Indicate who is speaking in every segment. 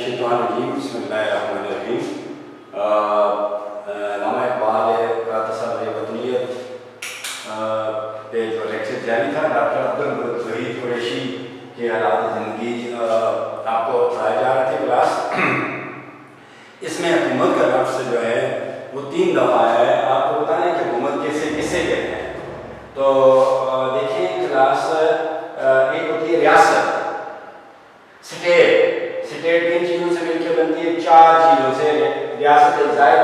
Speaker 1: الشیطان الرجیم بسم اللہ الرحمن الرحیم. علامہ اقبال کا تصور وطنیت پہ جو لیکچر جاری تھا ڈاکٹر عبدالوحید قریشی کے حالات زندگی آپ کو پڑھائے جا رہے تھے کلاس. اس میں حکومت کا لفظ جو ہے وہ 3 دفعہ ہے. آپ کو بتائیں کہ حکومت کسے کہتے ہیں. تو دیکھیں کلاس ایک ہوتی ہے ریاست. اسٹیٹ کن چیزوں سے مل کے بنتی ہے؟ 4 چیزوں سے. ریاست زائد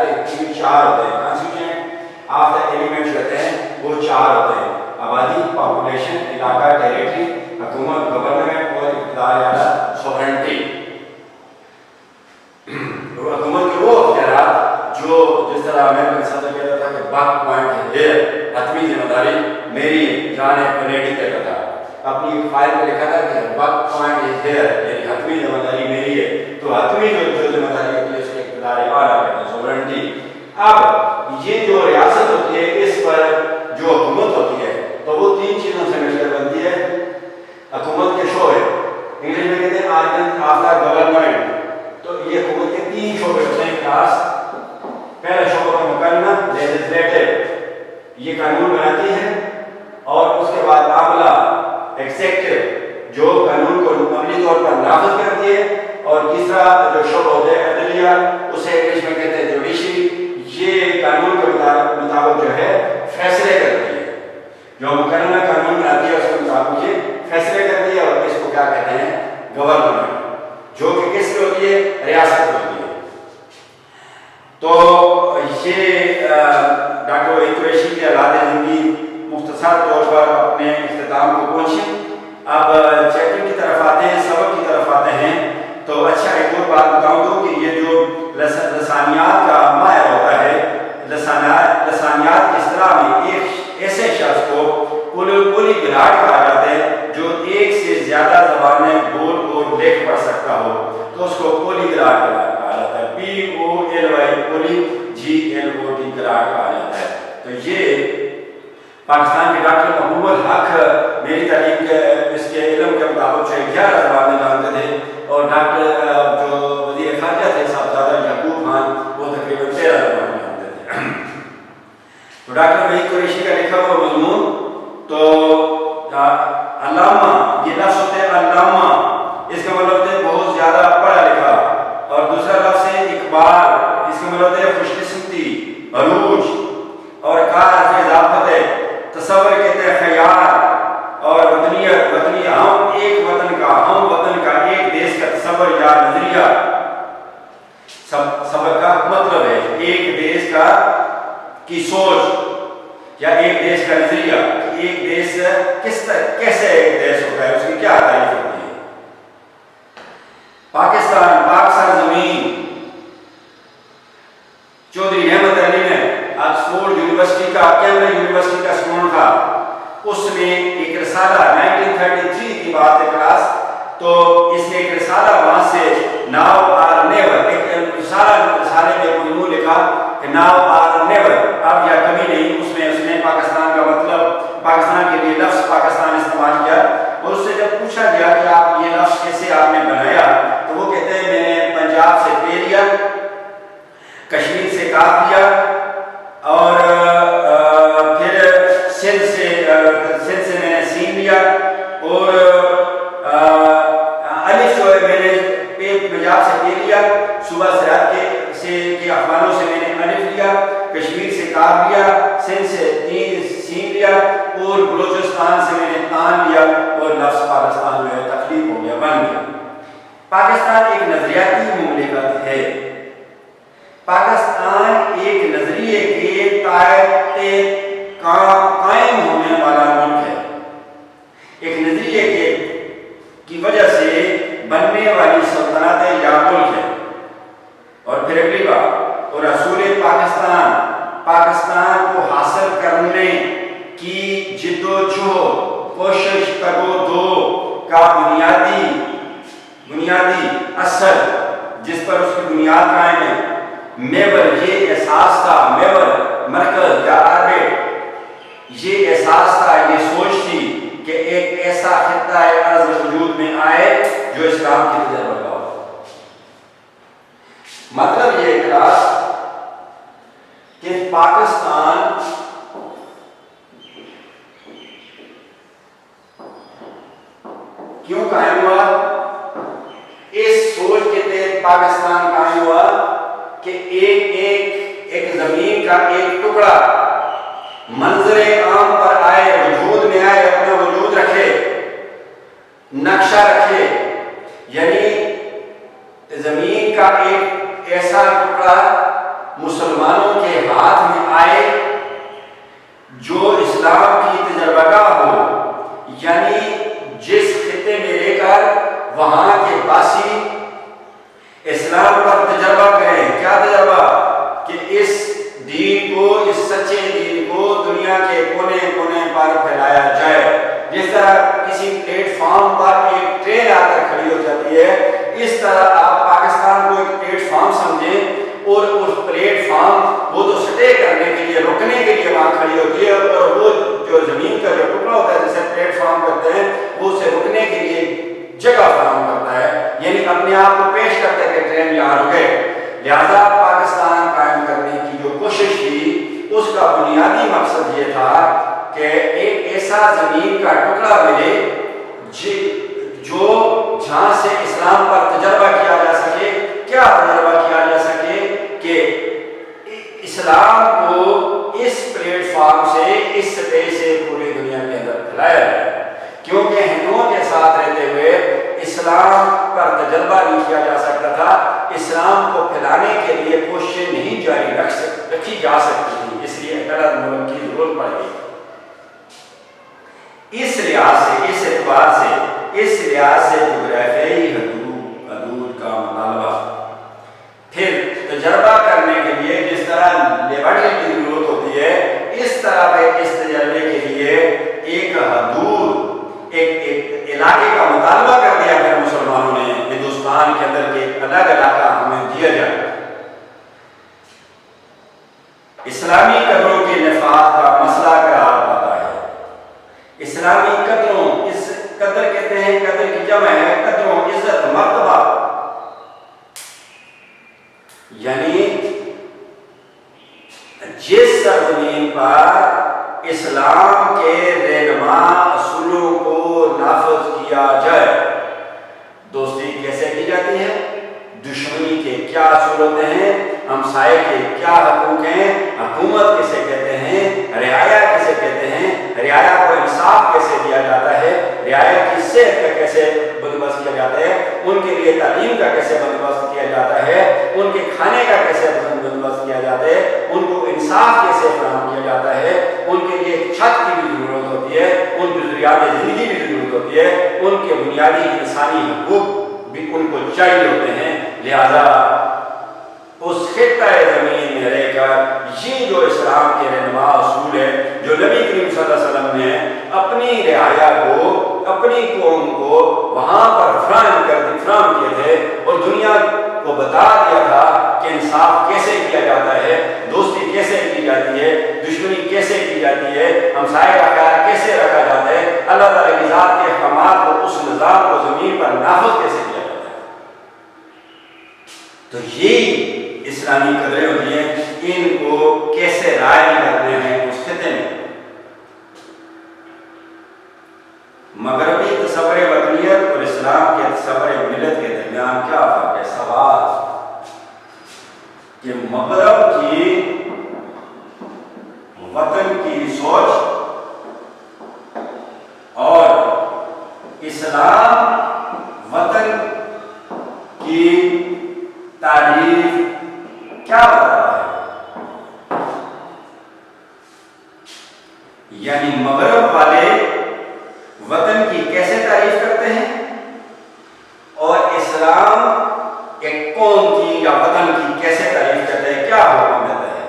Speaker 1: 4 ہوتے ہیں. کانسٹیٹیوشن آف دا ایلیمنٹس کہتے ہیں وہ 4 ہوتے ہیں: آبادی، پاپولیشن، علاقہ، ٹیریٹری، حکومت، گورنمنٹ اور اقتدار یا سوورنٹی. حکومت کے وہ اختیارات جو جس طرح میں نے ساتھ کہتا تھا کہ بک پوائنٹ ہے، حتمی ذمہ داری میری جان کینیڈی کہتا تھا. اپنی ایک فائل میں لکھا تھا کہ بک پوائنٹ از ہیئر، یعنی حتمی ذمہ داری میری ہے. تو حتمی جو ذمہ داری ہوتی ہے اس کے اقتدار اعلیٰ کہتے ہیں، سوورنٹی. اب یہ جو ریاست ہوتی ہے اس پر جو حکومت ہوتی ہے تو وہ 3 چیزوں سے مل کر بنتی ہے. حکومت کے شعبے انگلش میں کہتے ہیں آرگن آف دا گورنمنٹ. تو یہ حکومت کے 3 شعبے ہوتے ہیں کلاس. پہلا شعبہ ہے مکلمہ، لیجسلیٹو، یہ قانون بناتی ہے. اور اس کے بعد عاملہ، ایگزیکٹو، جو قانون کو عملی طور پر نافذ کرتی ہے. اور تیسرا جو شعبہ ہوتا ہے عدلیہ، اسے انگلش میں کہتے ہیں جوڈیشری. یہ قانون کے مطابق جو ہے فیصلے کرتی ہے. جو مکلمہ قانون بناتی ہے اس کے مطابق یہ فیصلے کرتی ہے. اور اس کو کیا کہتے ہیں؟ گورنمنٹ، جو کہ کس کی ہوتی ہے؟ ریاست کی ہوتی ہے. تو یہ ڈاکٹر وحید قریشی کے حالات زندگی مختصر طور پر اپنے اختتام کو پہنچے. اب چیپٹر کی طرف آتے ہیں، سبق کی طرف آتے ہیں. تو اچھا ایک اور بات بتاؤں تو کہ یہ جو لسانیات کا ماہر ہوتا ہے، لسانیات کی اصطلاح میں ایک ایسے شخص کو پولی گراٹ کہا جاتا ہے جو ایک سے زیادہ زبانیں بول اور لکھ پڑھ سکتا ہو. تو اس کو پولی گراٹ کہا جاتا ہے. POLY پولی GLOT گراٹ کہا جاتا ہے. تو یہ پاکستان کے ڈاکٹر محبوب الحق میری تعلیم کے اس کے علم کے مطابق 11 زبانیں جانتے تھے. اور ڈاکٹر جو وزیر خارجہ تھے صاحبزادہ یعقوب خان، وہ تقریباً 13 زبانیں جانتے تھے. تو ڈاکٹر وحید قریشی کا لکھا ہوا مضمون تو علامہ، یہ لفظ ہوتے ہیں علامہ، اس کا مطلب ہوتا ہے بہت زیادہ پڑھا لکھا. اور دوسرا لفظ ہے اقبال، اس کا مطلب ہوتا ہے خوش قسمتی، عروج. اور کار سے اضافت ہے. تصور کہتے ہیں خیال. اور وطنیت، وطنی ہم ایک وطن کا، ہم وطن کا، ایک دیش کا تصور یا نظریہ. صبر کا مطلب ہے ایک دیش کا کی سوچ یا ایک دیش کا نظریہ. ایک دیش کیسے ایک دیش ہوتا ہے، اس کی کیا تعریف ہوتی ہے. پاکستان، پاک سرزمین. چودھری احمد علی نے آکسفورڈ یونیورسٹی کا، کیمبرج یونیورسٹی کا اسٹوڈنٹ تھا. اس نے ایک رسالہ 1933 کی بات ہے کلاس. تو اس نے ایک رسالہ وہاں سے ناؤ آر نیور، ایک رسالے میں مضمون لکھا کہ ناؤ آر نیور، اب یا کبھی نہیں. اس نے پاکستان کا مطلب، پاکستان کے لیے لفظ پاکستان استعمال کیا. اور اس سے جب پوچھا گیا کہ آپ یہ لفظ کیسے آپ نے بنایا، تو وہ کہتے ہیں میں نے پنجاب سے پے لیا، کشمیر سے کاف لیا، اور پھر سندھ سے میں نے سین لیا. اور الف جو ہے میں نے پنجاب سے پے لیا، صوبہ سرحد کے افغانوں سے میں نے الف لیا، کشمیر سے کاف لیا، سندھ سے سین لیا، اور بلوچستان سے میں نے تان لیا. اور لفظ پاکستان جو ہے تخلیق ہو گیا، بن گیا. پاکستان ایک نظریاتی مملکت ہے. پاکستان ایک نظریے کے قائم ہونے والا ملک ہے. ایک نظریے کی وجہ سے بننے والی سلطنت یا ملک ہے. اور پھر اگلی بات، اور اصول پاکستان کو حاصل کرنے کی جد و جہد، کوشش تگو دو کا بنیادی اصل جس پر اس کی بنیاد قائم ہے، محور یہ احساس تھا، محور مرکز یا آربٹ یہ احساس تھا، یہ سوچ تھی کہ ایک ایسا خطہ ارض وجود میں آئے جو اسلام کی تجربہ کا ہو. مطلب یہ کلاس کہ پاکستان کیوں قائم ہوا؟ اس سوچ کے تحت پاکستان قائم ہوا کہ ایک زمین کا ایک ٹکڑا منظر عام پر آئے، وجود میں آئے، اپنا وجود رکھے، نقشہ رکھے، یعنی زمین کا ایک ایسا ٹکڑا مسلمانوں کے ہاتھ میں آئے جو اسلام کی تجربہ گاہ ہو، یعنی جس خطے میں لے کر وہاں کے باسی اسلام پر تجربہ کریں۔ کیا تجربہ؟ کہ اس دین کو، اس سچے دین کو دنیا کے کونے کونے پر پھیلایا جائے۔ جس طرح کسی پلیٹ فارم پر ایک ٹرین آ کر کھڑی ہو جاتی ہے، اس طرح آپ پاکستان کو ایک پلیٹ فارم سمجھیں، اور اس پلیٹ فارم وہ تو سٹے کرنے کے لیے، رکنے کے لیے وہاں کھڑی ہوتی ہے، اور وہ جو زمین کا جو ٹکڑا ہوتا ہے جسے پلیٹ فارم کرتے ہیں، وہ اسے رکنے کے لیے جگہ فراہم کرتا ہے، یعنی اپنے آپ کو پیش کرتا ہے کہ ٹرین یہاں رکے۔ لہذا پاکستان قائم کرنے کی جو کوشش تھی، اس کا بنیادی مقصد یہ تھا کہ ایک ایسا زمین کا ٹکڑا ملے جو جہاں سے اسلام پر تجربہ کیا جا سکے۔ کیا تجربہ کیا جا سکے؟ کہ اسلام کو اس پلیٹ فارم سے، اس سطح سے پوری دنیا کے اندر پھیلایا جائے، کیونکہ ہندوؤں کے ساتھ رہتے ہوئے اسلام پر تجربہ نہیں کیا جا سکتا تھا، اسلام کو پھیلانے کے لیے کوششیں نہیں جاری رکھی جا سکتی تھی، اس لیے غلط ملک کی ضرورت پڑ گئی۔ اس لحاظ سے، اس اعتبار سے، اس لحاظ سے جغرافیائی حدود کا مطالبہ، پھر تجربہ کرنے کے لیے جس طرح لیبارٹری کی ضرورت ہوتی ہے، اس طرح پہ اس تجربے کے لیے ایک حدود، ایک علاقے کا مطالبہ کر دیا پھر مسلمانوں نے ہندوستان کے اندر کے ایک الگ علاقہ ہمیں دیا جائے۔ اسلامی قدروں کے نفاذ کا مسئلہ قرار پاتا ہے۔ اسلامی قدروں، اس قدر کہتے ہیں، قدر کی جمع ہے قدروں، عزت، مرتبہ، یعنی جس سرزمین پر اسلام کے رہنما اصولوں کو نافذ کیا جائے۔ دوستی کیسے کی جاتی ہے؟ دشمنی کے کیا اصول ہوتے ہیں؟ ہمسائے کے کیا حقوق ہیں؟ حکومت کیسے کہتے ہیں؟ رعایا کیسے کہتے ہیں؟ رعایا کو انصاف کیسے دیا جاتا ہے؟ رعایا کی صحت کا کیسے بندوبست کیا جاتا ہے؟ ان کے لیے تعلیم کا کیسے بندوبست کیا جاتا ہے؟ ان کے کھانے کا کیسے بندوبست کیا جاتا ہے؟ ان کو انصاف کیسے فراہم کیا جاتا ہے؟ ان کے لیے ایک چھت کی بھی ضرورت ہوتی ہے، ان کی ضروریات زندگی بھی ضرورت ہوتی ہے، ان کے بنیادی انسانی حقوق بھی ان کو چاہیے ہوتے ہیں۔ لہذا اس خطہ زمین میں رہ کر یہ جو اسلام کے رہنما اصول ہے، جو نبی کریم صلی اللہ علیہ وسلم نے اپنی رعایا کو، اپنی قوم کو وہاں پر فراہم کیے تھے، اور دنیا کو بتا دیا تھا کہ انصاف کیسے کیا جاتا ہے، دوستی کیسے کی جاتی ہے، دشمنی کیسے کی جاتی ہے، ہمسائے کا خیال کیسے رکھا جاتا ہے، اللہ تعالیٰ کی ذات کے احکامات کو، اس نظام کو زمین پر نافذ کیسے کیا جاتا ہے۔ تو یہ اسلامی قدریں ہوتی ہیں، ان کو کیسے رائج کرنے ہیں اس خطے میں۔ مغربی تصور وطنیت اور اسلام کے تصور ملت کے درمیان کیا فرق ہے؟ سوال کہ مغرب کی وطن کی سوچ اور اسلام وطن کی تعریف کیا بتا ہے؟ یعنی مغرب والے وطن کی کیسے تعریف کرتے ہیں، اور اسلام ایک قوم کی یا وطن کی کیسے تعریف کرتے ہیں؟ کیا حکم دیتا ہے؟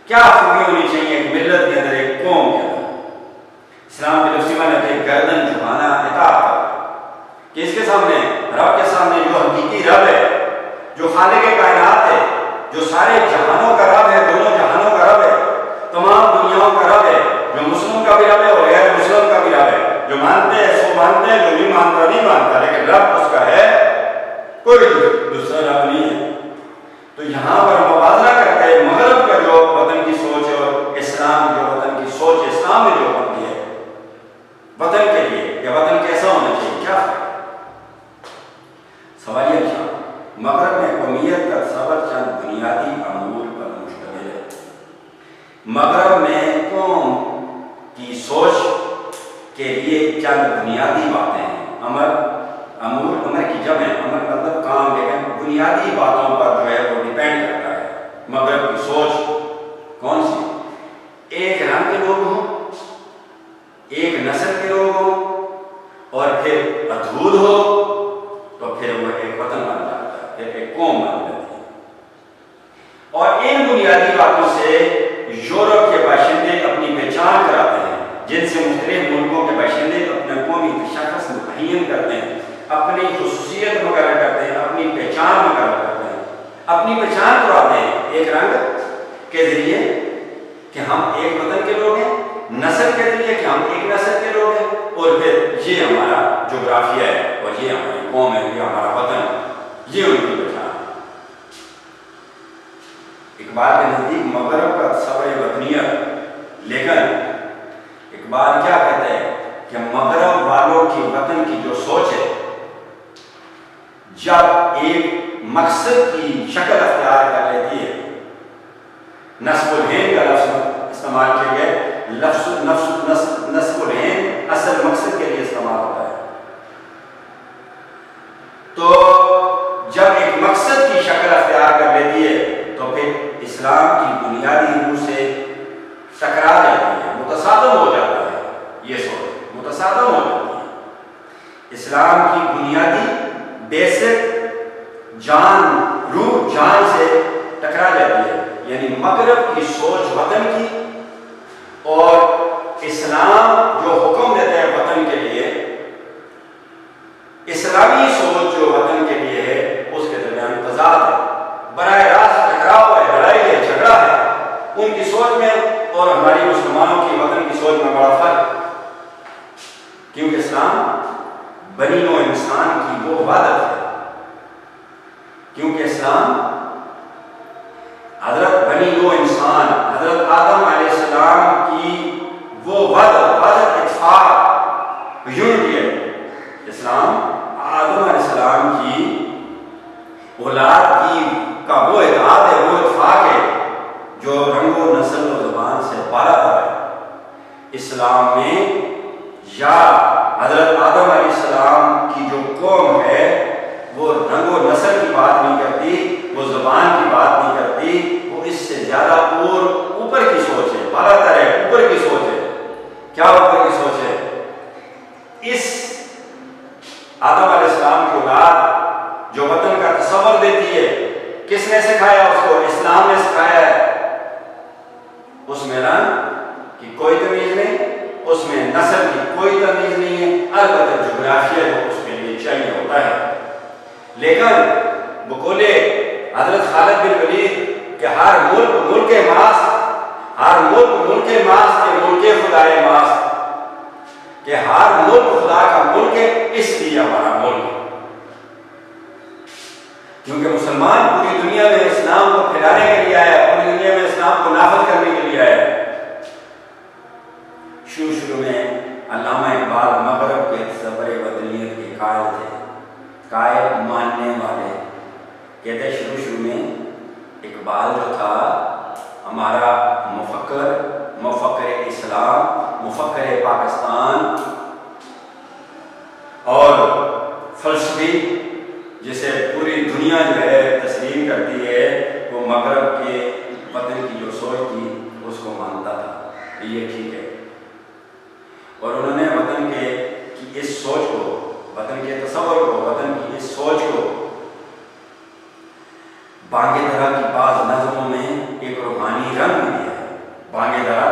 Speaker 1: کیا خوبی ہونی چاہیے ایک ملت کے اندر، ایک قوم کے اندر؟ اسلام کے لفظی معنی ہے گردن جھکانا، اطاعت، کہ اس کے سامنے، رب کے سامنے جو حقیقی رب ہے، جو خالق کائنات ہے، جو سارے جہانوں کا رب ہے، دونوں جہانوں کا رب ہے، تمام دنیاؤں کا رب ہے، جو مسلم کا بھی رب ہے اور غیر مسلم کا بھی رب ہے، جو مانتے ہیں سو مانتے ہیں، جو نہیں مانتا نہیں مانتا، لیکن رب اس کا ہے، کوئی دوسرا رب نہیں ہے۔ تو یہاں پر موازنہ کرتے ہیں مغرب کا جو وطن کی سوچ ہے اور اسلام جو وطن کی سوچ ہے، اسلام میں جو بنتی ہے وطن کے لیے، یا وطن کیسا ہونا چاہیے، کیا سوال یہ تھا۔ مغرب میں قومیت کا تصور چند بنیادی امور پر مشتمل ہے۔ مغرب میں قوم کی سوچ کے لیے چند بنیادی باتیں ہیں۔ امور کی جمع ہے، امر مطلب کام، لیکن بنیادی باتوں پر جو ہے وہ ڈیپینڈ کرتا ہے۔ مغرب کی سوچ کون سی؟ ایک رنگ کے لوگ ہوں، ایک نسل کے لوگ ہوں، اور پھر ادھود ہو، تو پھر وہ ایک وطن بن جاتا ہے، پھر ایک قوم بن جاتی ہے۔ اور ان بنیادی باتوں سے یورپ کے باشندے اپنی پہچان کراتے ہیں، جن سے مختلف ملکوں کے باشندے اپنے قومی تشخص متعین کرتے ہیں، اپنی خصوصیت مقرر کرتے ہیں، اپنی پہچان مقرر کرتے ہیں، اپنی پہچان کراتے ہیں ایک رنگ کے ذریعے کہ ہم ایک وطن کے لوگ ہیں، نسل کے ذریعے کہ ہم ایک نسل کے لوگ ہیں، اور پھر یہ ہمارا جغرافیہ ہے اور یہ ہماری قوم ہے، یہ ہمارا وطن ہے، یہ ان کی پہچان ہے۔ اقبال کے نزدیک مغرب کا تصور وطنیت، لیکن اقبال کیا کہتے ہیں کہ مغرب والوں کی وطن کی جو سوچ ہے، جب ایک مقصد کی شکل اختیار کر لیتی ہے، نصب الہند کا لفظ استعمال کیا گیا ہے، نصب الہند اصل مقصد کے لیے استعمال ہوتا ہے، تو جب ایک مقصد کی شکل اختیار کر لیتی ہے تو پھر اسلام کی بنیادی روح سے ٹکرا جاتی ہے، متصادم ہو جاتا ہے، یہ سوچ متصادم ہو جاتی ہے۔ اسلام کی بنیادی بیسک جان، روح جان سے ٹکرا جاتی ہے، یعنی مغرب کی سوچ وطن کی اور اسلام جو حکم دیتا ہے وطن کے لیے، اسلامی سوچ جو وطن کے لیے ہے، اس کے درمیان تضاد ہے، براہ راست ٹکراؤ ہے، لڑائی ہے، جھگڑا ہے ان کی سوچ میں اور ہماری مسلمانوں کی وطن کی سوچ میں بڑا فرق ہے، کیونکہ اسلام بنی نوع انسان کی وہ وحدت ہے، کیونکہ اسلام حضرت بنی نوع انسان حضرت آدم علیہ السلام کی وہ وحدت اتفاق یونٹی ہے۔ اسلام آدم علیہ السلام کی اولاد کا وہ اتحاد ہے، وہ اتفاق ہے جو رنگ و نسل و زبان سے بالاتر ہے۔ اسلام میں یا حضرت آدم علیہ السلام کی جو قوم ہے وہ رنگ و نسل کی بات نہیں کرتی، وہ زبان کی بات نہیں کرتی، وہ اس سے زیادہ اور اوپر کی سوچ ہے، بالاتر ہے، اوپر کی سوچ ہے۔ کیا اوپر کی سوچ ہے؟ اس آدم علیہ السلام کی اولاد جو وطن کا تصور دیتی ہے، کس نے سکھایا اس کو؟ اسلام نے سکھایا ہے۔ اس میں رنگ کی کوئی تمیز نہیں، اس میں نسل کی کوئی تمیز نہیں ہے، البتہ جغرافیہ جو اس کے لیے چاہیے ہوتا ہے۔ لیکن بقولے حضرت خالد بن ولید کہ ہر ملک ملک ماس، ہر ملک ملک ماس کے ملک خدائے ماس، کہ ہر ملک خدا کا ملک ہے، اس لیے ہمارا ملک ہے، کیونکہ مسلمان پوری دنیا میں اسلام کو پھیلانے کے لیے آیا ہے، پوری دنیا میں اسلام کو نافذ کرنے کے لیے آیا ہے۔ شروع میں علامہ اقبال مغرب کے تصور وطنیت کے قائل تھے، قائل ماننے والے، کہتے شروع میں اقبال جو تھا ہمارا مفکر اسلام، مفکر پاکستان اور فلسفی جسے پوری دنیا جو ہے تسلیم کرتی ہے، وہ مغرب کے وطن کی جو سوچ تھی اس کو مانتا تھا، یہ ٹھیک ہے، اور انہوں نے وطن کی اس سوچ کو، وطن کے تصور کو، وطن کی اس سوچ کو بانگے درا کی بعض نظموں میں ایک روحانی رنگ بھی دیا ہے۔ بانگے درا،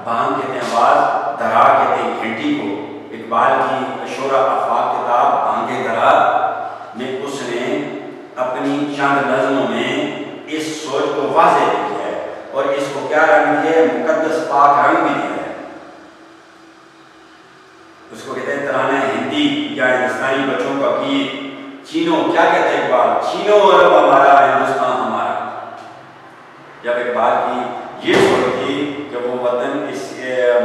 Speaker 1: بانگ کہتے ہیں آواز، درا کہتے ہیں گھنٹی کو۔ اقبال کی عشورہ آفاق کتاب بانگے درا میں اس نے اپنی چند نظموں میں اس سوچ کو واضح کیا ہے، اور اس کو کیا رنگ دیا ہے؟ مقدس پاک رنگ بھی دیا ہے۔ اس کو کہتے ہیں ترانہ ہندی یا ہندوستانی بچوں کا گیت۔ چینو کیا کہتے ہیں اقبال؟ چینو عرب ہمارا، ہندوستان ہمارا۔ جب اقبال کی یہ سوچ تھی کہ وہ وطن اس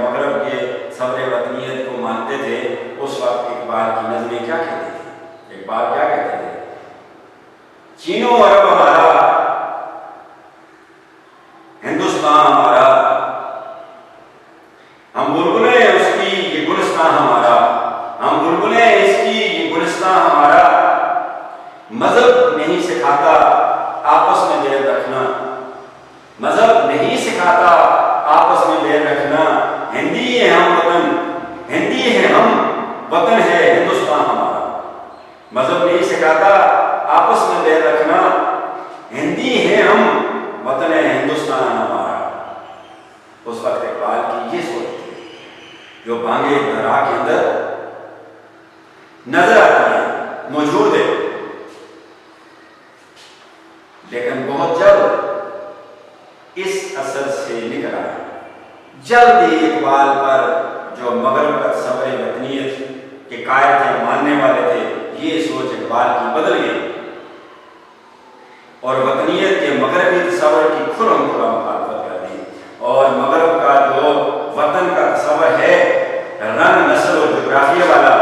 Speaker 1: مغرب کے صبر وطنیت کو مانتے تھے، اس وقت اقبال کی نظمیں کیا کہتی تھی؟ اقبال کیا کہتے تھے؟ چین و عرب ہمارا، ہندوستان ہمارا، ہم بلبلیں اس کی یہ گلستان ہمارا، ہم بلبلیں اس کی یہ گلستان ہمارا، مذہب نہیں سکھاتا آپس میں دیر رکھنا، مذہب نہیں سکھاتا آپس میں دیر رکھنا، ہندی ہے ہم وطن، ہندی ہے ہم وطن ہے ہندوستان ہمارا، مذہب نہیں سکھاتا آپس میں دیر رکھنا، ہندی ہے ہم وطن ہے ہندوستان ہمارا۔ اس وقت اقبال کی یہ سوچ تھی جو بانگے درا کے اندر نظر آتی ہے، موجود ہے، لیکن بہت جلد اس اثر سے نکل آیا۔ جلد ہی اقبال پر جو مغرب کا صبر وطنیت کے قائل تھے، ماننے والے تھے، یہ سوچ اقبال کی بدل گئی اور وطنیت کے مغربی تصور کی کھلم کھلا مخالفت کر دی، اور مغرب کا جو وطن کا تصور ہے رنگ، نسل اور جغرافیہ والا،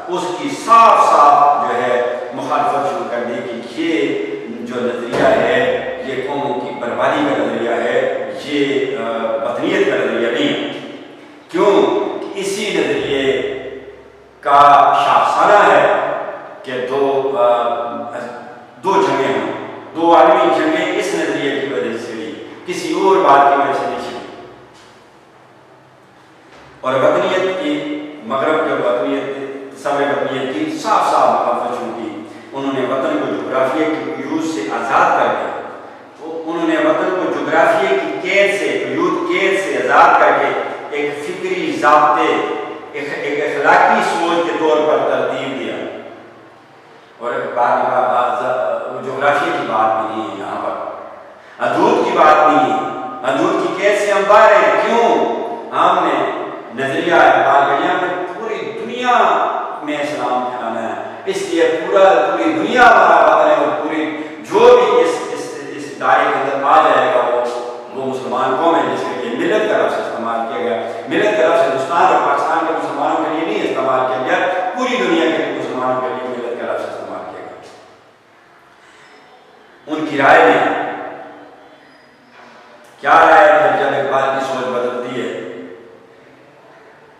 Speaker 1: اس کی صاف صاف جو ہے مخالفت شروع کر دی کہ یہ جو نظریہ ہے یہ قوموں کی بربادی کا نظریہ ہے، یہ وطنیت کا نظریہ نہیں۔ کیوں؟ اسی نظریے کا شاخسانہ ہے کہ دو جنگیں ہوں، دو عالمی جنگیں اس نظریے کی وجہ سے ہوئی، کسی اور بات کی وجہ سے نہیں ہوئی۔ اور وطنیت کی، مغرب کے وطنیت، صبر وطنیت کی صاف صاف مخالفت شروع کی۔ انہوں نے وطن کو جغرافیہ کی قیود سے آزاد کر کے، انہوں نے وطن کو جغرافیہ کی قید سے، قیود قید سے آزاد کر کے ایک فکری ضابطے، ایک اخلاقی سوچ کے طور پر ترتیب دیا۔ اور بعد میں جغرافیہ کی بات بھی نہیں ہے یہاں پر، حدود کی بات نہیں ہے، حدود کی قید سے ہم باہر ہیں۔ کیوں؟ ہم نے نظریہ اقبال کا یہاں پہ پوری دنیا میں اسلام پھیلانا ہے، اس لیے پوری دنیا ہمارا وطن ہے، اور پوری جو بھی اس دائرے کے اندر آ جائے گا وہ مسلمان قوم ہے، جس کے لیے ملت کا لفظ استعمال کیا گیا۔ ملت کا لفظ ہندوستان اور پاکستان کے مسلمانوں کے لیے نہیں استعمال کیا گیا، پوری دنیا کے مسلمانوں کے لیے ملت کا لفظ استعمال کیا گیا۔ ان کی رائے میں کیا رائے ہے جب اقبال کی سوچ بدلتی ہے؟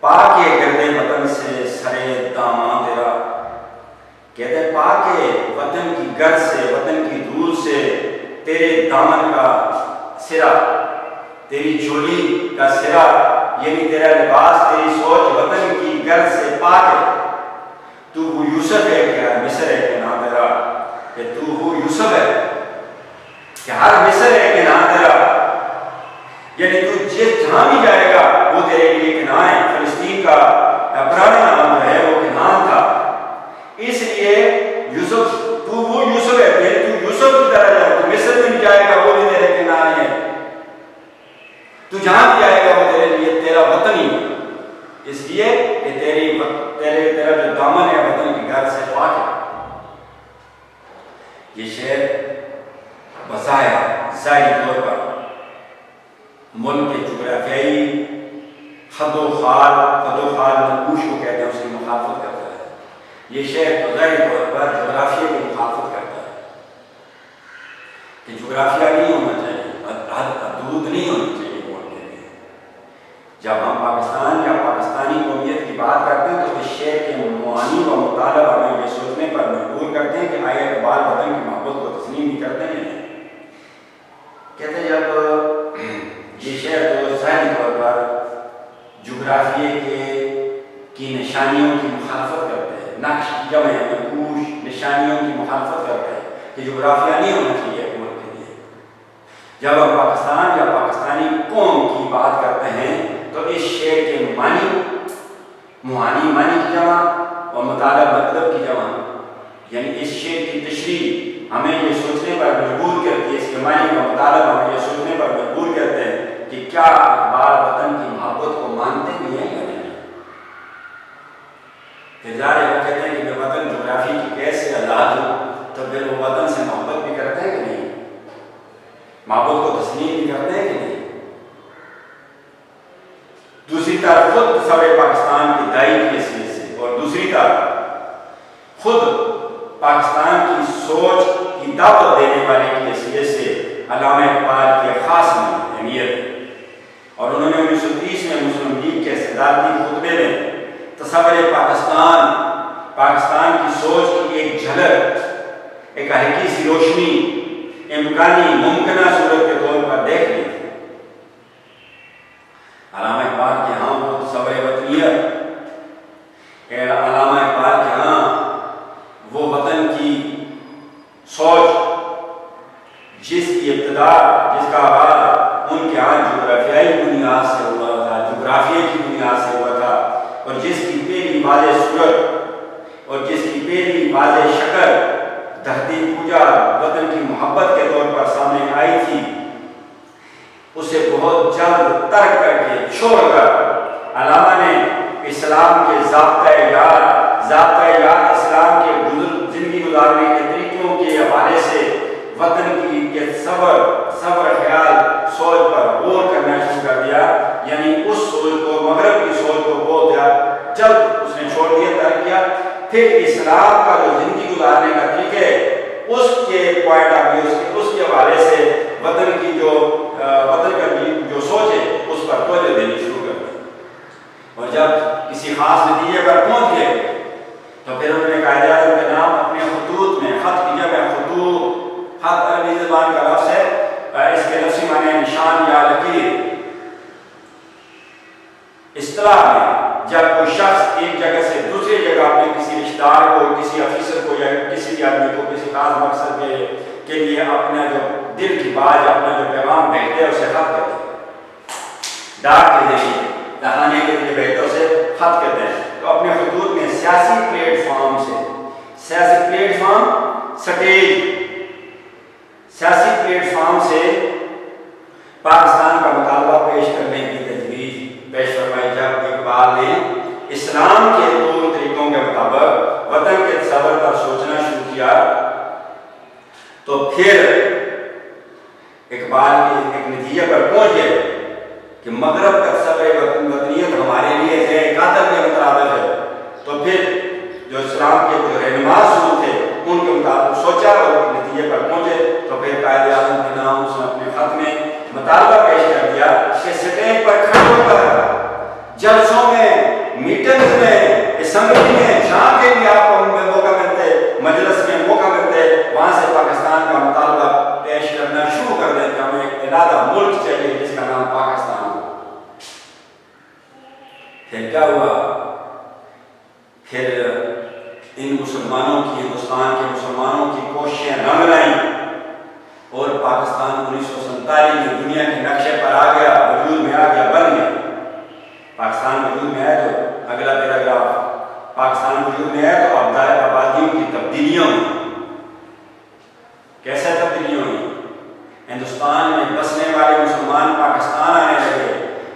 Speaker 1: پاک گردے وطن سے سرے داماں تیرا، کہتے ہیں پاک وطن کی گرد سے، وطن کی دھول سے تیرے دامن کا سرا، تیری چولی کا سرا، یعنی تیرا لباس، تیری سوچ وطن کی گرد سے پاک ہے۔ تو وہ یوسف ہے کیا مصر ہے کہ نہ تیرا، کہ تو وہ یوسف ہے کہ ہر مصر ہے کہ نہ تیرا، یعنی تو جس جہاں بھی جائے گا وہ تیرے لیے کنعان ہے۔ فلسطین کا پرانا نام جو ہے وہ کنعان تھا، اس لیے یوسف، تو وہ یوسف ہے، تو یوسف کی طرح جائے، تو مصر میں بھی جائے گا وہ بھی تیرے کنعان ہے، تو جہاں بھی جائے گا وہ تیرے لیے تیرا وطن ہی ہے، اس لیے کہ تیرا جو دامن ہے وطن کی گھر سے پاک ہے۔ یہ شعر بظاہر ظاہری طور پر ملک کے جغرافیائی خد و خال نقوش کو کہتے ہیں، اس کی مخالفت کرتا ہے۔ یہ شعر ظاہری طور پر جغرافیہ کی مخالفت کرتا ہے کہ جغرافیہ نہیں ہونا چاہیے، حدود نہیں ہونی چاہیے ملک کے لیے۔ جب ہم پاکستان یا پاکستانی قومیت کی بات کرتے ہیں تو اس شعر کے معانی و مطالب ہمیں یہ سوچنے پر مجبور کرتے ہیں کہ آیا اقبال وطن کی محبت کو تسلیم بھی کرتے ہیں۔ کہتے ہیں جب یہ شعر تو ظاہری طور پر جغرافیے کی نشانیوں کی مخالفت کرتے ہیں، نقش کی جمع ہے، نقوش نشانیوں کی مخالفت کرتے ہیں کہ جغرافیہ نہیں ہونا چاہیے ملک کے لیے۔ جب ہم پاکستان یا پاکستانی قوم کی بات کرتے ہیں تو اس شعر کے معانی کی جمع اور مطالب مطلب کی جمع، یعنی اس شعر کی تشریح ہمیں یہ سوچنے پر مجبور کرتی ہے، اس کے معنی کا مطالب ہمیں یہ سوچنے پر مجبور کرتے ہیں کہ کیا اقبال وطن کی محبت کو مانتے بھی ہیں یا نہیں۔ ظاہر وہ کہتے ہیں کہ میں وطن جغرافی کی قید سے آزاد ہوں، تو پھر وہ وطن سے محبت بھی کرتے ہیں کہ نہیں؟ معبود کو تسلیم بھی کرتے ہیں کہ نہیں؟ دوسری طرف خود تصور پاکستان کی دائی کی حیثیت سے، اور دوسری طرف خود پاکستان کی سوچ کی دعوت دینے والے کی حیثیت سے علامہ اقبال کی خاص اہمیت ہے، اور انہوں نے 1930 میں مسلم لیگ کے صدارتی خطبے میں تصور پاکستان کی سوچ کی ایک جھلک، ایک ہلکی سی روشنی امکانی ممکنہ صورت کے طور پر دیکھ لی تھی۔ علامہ اقبال کے ہاں وہ تصور وطنیت، علامہ اقبال کے ہاں وہ وطن کی سوچ جس کی ابتدا، جس کا آغاز ان کے ہاں جغرافیائی بنیاد سے ہوا تھا، جغرافیے کی بنیاد سے ہوا تھا، اور جس کی پہلی واضح صورت اور جس کی پہلی واضح شکل دھرتی پوجا، وطن کی محبت کے طور پر سامنے آئی تھی، اسے بہت جلد ترک کر کے چھوڑ کر علامہ نے اسلام کے ضابطۂ یار اسلام کے زندگی گزارنے کے طریقوں کے حوالے سے وطن کی صبر خیال سوچ پر غور کرنا شروع کر دیا، یعنی اس سوچ کو، مغرب کی سوچ کو بہت جلد اس نے چھوڑ دیا، ترک کیا۔ پھر اسلام کا جو زندگی گزارنے کا طریقہ ہے، اس کے پوائنٹ آف ویو، اس کے حوالے سے وطن کی جو سوچ ہے اس پر توجہ دینی شروع کر دی، اور جب کسی خاص نتیجے پر پہنچ گئے تو پھر انہوں نے قائد اعظم کے نام اپنے خطوط میں، خط کی جگہ خط عربی زبان کا لفظ ہے، اس کے لفظی معنی نشان یا لکیر۔ اصطلاح میں جب کوئی شخص ایک جگہ سے دوسری جگہ اپنے کسی رشتہ دار کو، کسی افسر کو یا کسی بھی آدمی کو کسی خاص مقصد کے لیے اپنا جو دل کی بات، اپنا جو پیغام بھیجتے ہیں اسے خط کہتے ہیں، ڈاک کے ذریعے لکھانے کے لیے بھیجتے ہیں اسے خط کہتے ہیں۔ تو اپنے خطوط میں سیاسی پلیٹ فارم سے پاکستان کا مطالبہ پیش کرنے کی تجویز پیش فرمائی، جب اقبال نے اسلام کے طور طریقوں کے مطابق وطن کے تصور پر سوچنا شروع کیا، تو پھر اقبال کے ایک نتیجے پر پہنچ گئے کہ مغرب کا تصور وطنیت ہمارے لیے ہے قاتل کے مطابق ہے، تو پھر جو اسلام کے جو رہنما اصول تھے ان کے مطابق سوچا اور نتیجے پر پہنچے، تو پھر قائد اعظم کے نام اس نے اپنے خط میں مطالبہ پیش کر دیا کہ سٹیج پر کھڑے ہو کر جلسوں میں، میٹنگز میں، اسمبلی میں جہاں کے بھی آپ کو موقع ملتے، مجلس میں موقع ملتے، وہاں سے پاکستان کا مطالبہ پیش کرنا شروع کر دیں کہ ہمیں ایک علیحدہ ملک چاہیے جس کا نام پاکستان ہو۔ پھر کیا ہوا؟ پھر ان مسلمانوں کی، ہندوستان کے مسلمانوں کی کوششیں رنگ لائیں اور پاکستان 1947 میں دنیا کے نقشے پر آ گیا، وجود میں آ گیا، بن گیا۔ پاکستان وجود میں ہے تو اگلا پیراگراف، پاکستان وجود میں ہے تو آبادیوں کی تبدیلیاں ہوئی۔ کیسے تبدیلیاں ہوئی؟ ہندوستان میں بسنے والے مسلمان پاکستان آنے لگے،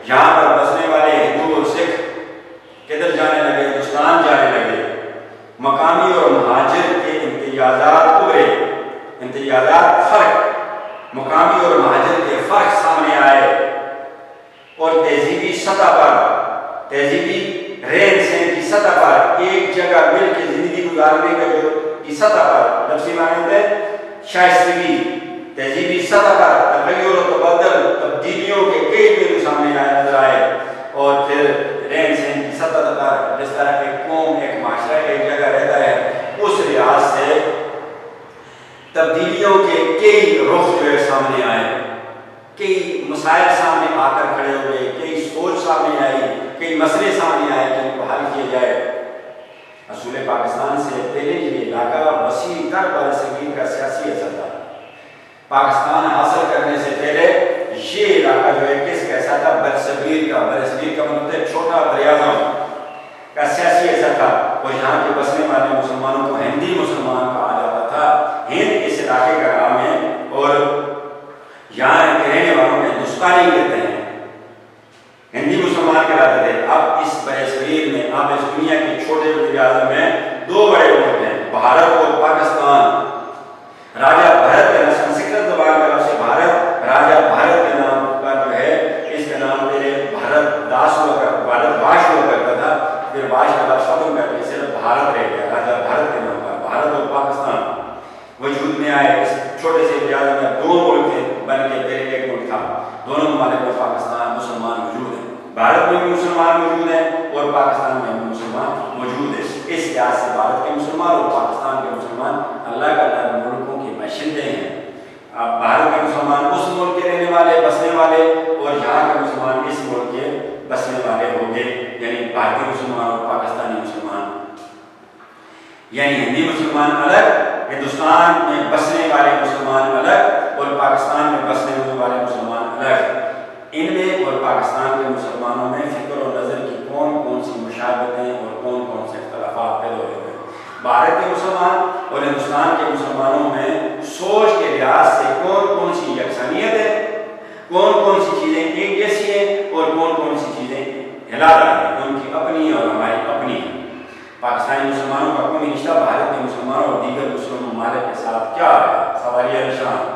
Speaker 1: یہاں پر بسنے والے ہندو اور سکھ کدھر جانے لگے؟ ہندوستان جانے لگے۔ مقامی اور مہاجر کے امتیازات ابھرے، امتیازات فرق، مقامی اور مہاجر کے فرق سامنے آئے، اور تہذیبی سطح پر، تہذیبی رہن سہن کی سطح پر، ایک جگہ مل کے زندگی گزارنے کا جو کی سطح پر، لفظی معنی ہے شائستگی، تہذیبی سطح پر تغیر و تبدل، تبدیلیوں کے کئی پہلو سامنے آئے، نظر آئے، اور پھر رہن سہن کی سطح پر جس طرح ایک قوم، ایک معاشرہ ایک جگہ رہتا ہے، اس لحاظ سے تبدیلیوں کے کئی رخ جو ہے سامنے آئے، کئی مسائل سامنے آ کر کھڑے ہوئے، کئی سوچ سامنے آئی، کئی مسئلے سامنے آئے کہ ان کو حل کیا جائے۔ اصول پاکستان سے پہلے یہ علاقہ وسیع تر برصغیر کا سیاسی اثر تھا۔ پاکستان حاصل کرنے سے پہلے یہ علاقہ جو ہے کس کیسا تھا؟ برصغیر کا مطلب ہے چھوٹا براعظم کا سیاسی اثر تھا، اور یہاں کے بسنے والے مسلمانوں کو ہندی مسلمان کہا جاتا تھا۔ ہند اس علاقے کا نام ہے، اور یہاں کے رہنے والوں میں ہندوستانی کہتے ہیں، ہندی مسلمان کہلاتے تھے۔ اب اس برصغیر میں، اب اس دنیا کے چھوٹے براعظم میں دو بڑے ملک ہیں، بھارت اور پاکستان۔ راجا بھرت کا سنسکرت زبان کا لفظ بھارت بھارت رہ گیا، راجا بھارت کے نام پر۔ بھارت اور پاکستان وجود میں آئے، اس چھوٹے سے اعزاز میں دو ملک بن کے پہلے ایک ملک تھا، دونوں ممالک میں پاکستان مسلمان موجود ہیں، بھارت میں بھی مسلمان موجود ہیں اور پاکستان میں بھی مسلمان موجود ہیں۔ اس لحاظ سے بھارت کے مسلمان اور پاکستان کے مسلمان اللہ کا ملکوں کے باشندے ہیں۔ اب بھارت کے مسلمان اس ملک کے رہنے والے، بسنے والے، اور یہاں کے مسلمان اس ملک کے بسنے والے ہوں گے، یعنی بھارتی مسلمان اور پاکستانی مسلمان، یعنی ہندی مسلمان الگ، ہندوستان میں بسنے والے مسلمان الگ اور پاکستان میں بسنے والے مسلمان الگ۔ ان میں اور پاکستان کے مسلمانوں میں فکر و نظر کی کون کون سی مشابہتیں اور کون کون سے اختلافات پیدا ہوئے ہیں۔ بھارت کے مسلمان اور ہندوستان کے مسلمانوں میں سوچ کے لحاظ سے کون کون سی یکسانیت ہے، کون کون سی چیزیں ایک جیسی ہیں اور کون کون سی چیزیں علیحدہ ہیں، ان کی اپنی اور ہماری اپنی ہیں۔ پاکستانی مسلمانوں کا قومی رشتہ بھارت کے مسلمانوں اور دیگر مسلم ممالک کے ساتھ کیا ہے؟ سوالیہ نشان۔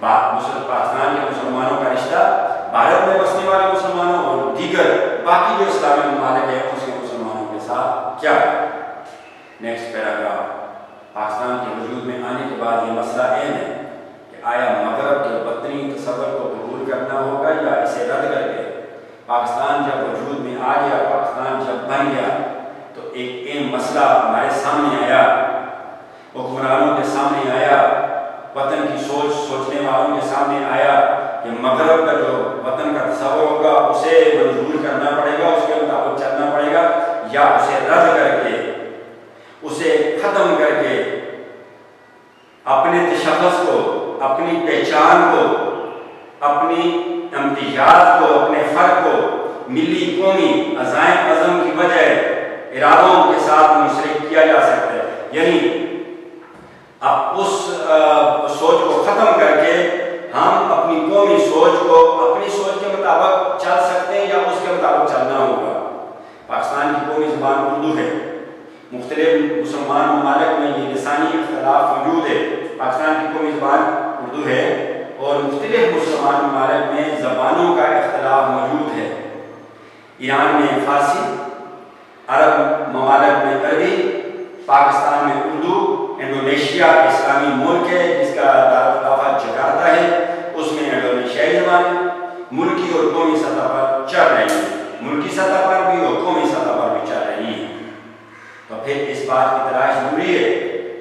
Speaker 1: پاکستان کے مسلمانوں کا رشتہ بھارت میں بسنے والے مسلمانوں اور دیگر باقی جو اسلامی ممالک ہیں اس کے مسلمانوں کے ساتھ کیا ہے؟ Next paragraph. پاکستان کے وجود میں آنے کے بعد یہ مسئلہ اہم ہے کہ آیا مغرب کے بدترین تصور کو قبول کرنا ہوگا یا اسے رد کر کے پاکستان جب وجود میں آ گیا، پاکستان جب بن گیا تو ایک اہم مسئلہ ہمارے سامنے آیا، حکمرانوں کے سامنے آیا، وطن کی سوچ سوچنے والوں کے سامنے آیا کہ مغرب کا جو وطن کا تصور ہوگا اسے منظور کرنا پڑے گا، اس کے مطابق چلنا پڑے گا، یا اسے رد کر کے، اسے ختم کر کے اپنے تشخص کو، اپنی پہچان کو، اپنی امتیاز کو، اپنے فرق کو ملی قومی عزائم عزم کی وجہ ارادوں کے ساتھ منسلک کیا جا سکتا ہے۔ یعنی اب اس سوچ کو ختم کر کے ہم اپنی قومی سوچ کو اپنی سوچ کے مطابق چل سکتے ہیں یا اس کے مطابق چلنا ہوگا۔ پاکستان کی قومی زبان اردو ہے، مختلف مسلمان ممالک میں یہ لسانی اختلاف موجود ہے۔ پاکستان کی قومی زبان اردو ہے اور مختلف مسلمان ممالک میں زبانوں کا اختلاف موجود ہے۔ ایران میں فارسی، عرب ممالک میں عربی، پاکستان میں اردو، انڈونیشیا اسلامی ملک ہے جس کا دارالخلافہ جکارتا ہے، اس میں انڈونیشیائی زبانیں ملکی اور قومی سطح پر چل رہی ہیں، ملکی سطح پر بھی اور قومی سطح پر بھی چل رہی ہیں۔ تو پھر اس بات کی تلاش ضروری ہے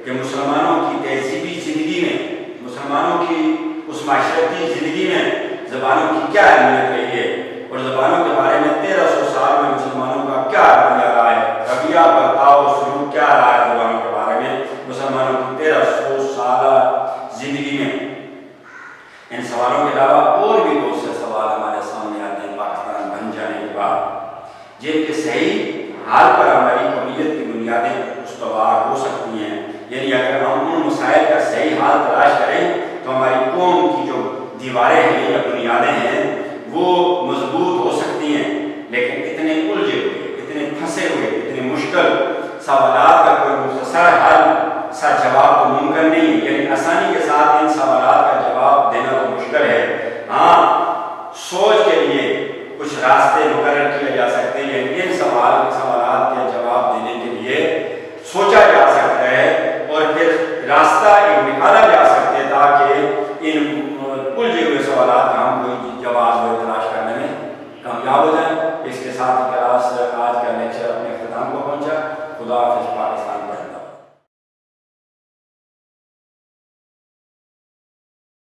Speaker 1: کہ مسلمانوں کی تہذیبی زندگی میں، مسلمانوں کی اس معاشرتی زندگی میں زبانوں کی کیا اہمیت رہی ہے، اور زبانوں کے بارے میں 1300 سال میں مسلمانوں کا کیا رویہ رہا ہے، رویہ برتاؤ سلوک کیا رہا ہے زبانوں کے بارے میں مسلمانوں کی 1300 سالہ زندگی میں۔ ان سوالوں کے علاوہ اور بھی بہت سے سوال ہمارے سامنے آتے ہیں پاکستان بن جانے کے بعد، جن کے صحیح حال پر ہماری قومیت کی بنیادیں استوار ہو سکتی ہیں۔ یعنی اگر ہم ان مسائل کا صحیح حال تلاش کریں تو ہماری قوم کی جو دیواریں ہیں یا بنیادیں ہیں وہ مضبوط ہو سکتی ہیں، لیکن اتنے الجھے ہوئے، اتنے پھنسے ہوئے، اتنے مشکل سوالات کا کوئی مختصر حل سا جواب تو ممکن نہیں ہے۔ یعنی آسانی کے ساتھ ان سوالات کا جواب دینا تو مشکل ہے، ہاں سوچ کے لیے کچھ راستے مقرر کیے جا سکتے ہیں، یعنی ان سوالات کے جواب دینے کے لیے سوچا جا سکتا ہے اور پھر راستہ ایک نکالا جا سکتا ہے تاکہ ان الجھے ہوئے سوالات کا ہم کوئی جواب تلاش کرنے میں کامیاب ہو جائیں۔ اس کے ساتھ کلاس آج کا لیکچر اپنے اختتام کو پہنچا۔ خدا حافظ پاکستان۔